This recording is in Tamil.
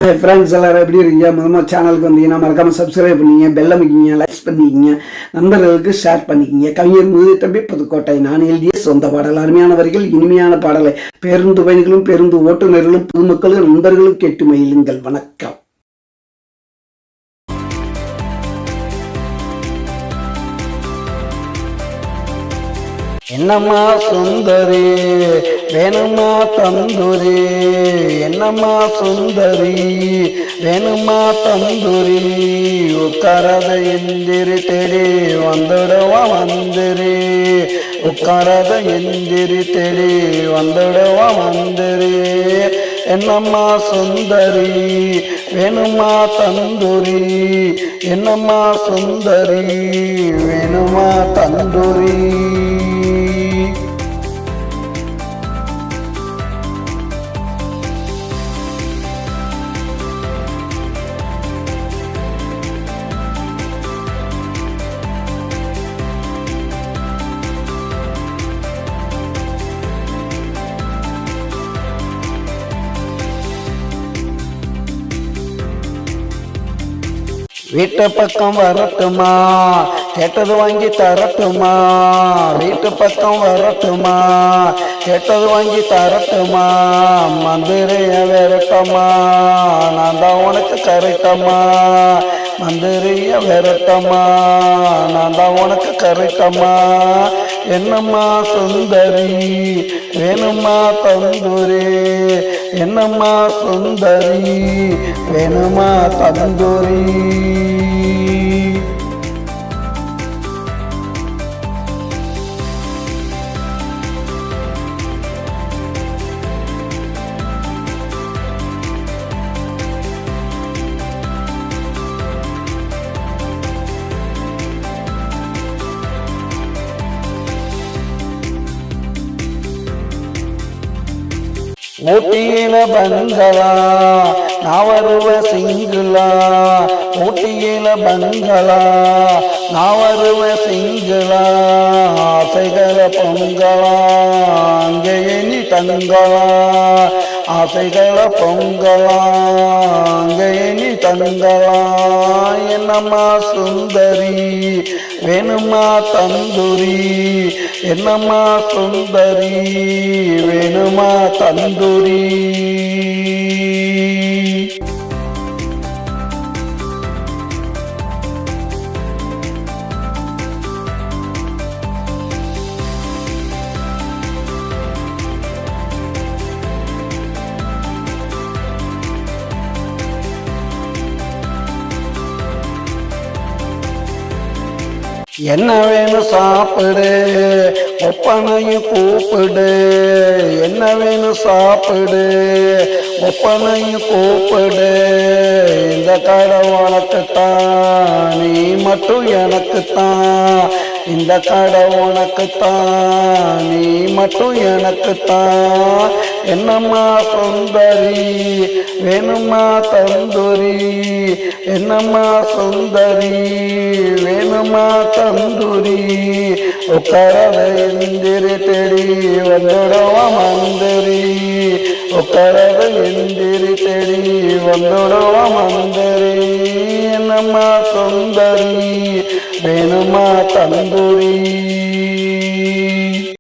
ஃப்ரெண்ட்ஸ் எல்லாரும் எப்படி இருக்கீங்க? முதல்ல சேனலுக்கு வந்தீங்கன்னா மறக்காம சப்ஸ்கிரைப் பண்ணிங்க, பெல் அமைக்கிங்க, லைக்ஸ் பண்ணிக்கிங்க, நண்பர்களுக்கு ஷேர் பண்ணிக்கிங்க. கவிஞர் முதுதம்பி புதுக்கோட்டை. நான் எழுதிய சொந்த பாடல். அருமையான வரிகள், இனிமையான பாடலை பேருந்து பயணிகளும் பேருந்து ஓட்டுநர்களும் பொதுமக்களும் நண்பர்களும் கேட்டு மகிழுங்கள். வணக்கம். என்னம்மா சுந்தரி வேணுமா தந்தூரி, என்னம்மா சுந்தரி வேணுமா தந்தூரி, உட்காரத எந்திரி தேடி வந்துடுவா மந்திரி, உட்காரத எந்திரி தேடி வந்துடுவா மந்திரி. என்னம்மா சுந்தரி வேணுமா தந்தூரி, என்னம்மா சுந்தரி வேணுமா தந்தூரி. வீட்டு பக்கம் வரட்டுமா, கேட்டது வாங்கி தரட்டுமா, வீட்டு பக்கம் வரட்டுமா, கேட்டது வாங்கி தரட்டுமா, மந்திரிய விரட்டமா, நான் தான் உனக்கு கரெக்டமா, மந்திரிய விரட்டமா, நான் தான் உனக்கு கரெக்டமா. என்னம்மா சுந்தரி வேணுமா தந்தூரி, என்னம்மா சுந்தரி வேணுமா தந்தூரி. ஊட்டியில பங்களா நான் வருவ சிங்களா, ஊட்டியில பங்களா நான் வருவ சிங்களா, ஆசைகளை பொங்கலா அங்கேயே நீ தங்களா, ஆசைகளை பொங்கலா அங்கேயே நீ தங்களா. என்னம்மா சுந்தரி வேணுமா தந்தூரி, என்னம்மா சுந்தரி வேணுமா தந்தூரி. என்ன வேணும் சாப்பிடு, ஒப்பனையும் கூப்பிடு, என்ன வேணும் சாப்பிடு, ஒப்பனையும் கூப்பிடு, இந்த கடை உனக்குத்தான் நீ மட்டும் எனக்குத்தான், இந்த கடை உனக்குத்தான் நீ மட்டும் எனக்குத்தான். என்னம்மா சுந்தரி வேணுமா தந்தூரி, என்னம்மா சுந்தரி வேணுமா தந்தூரி, உட்காரத எந்திரி தேடி வந்துடுவா மந்திரி, உட்காரத எந்திரி தேடி வந்துடுவா மந்திரி. என்னம்மா சுந்தரி வேணுமா தந்தூரி.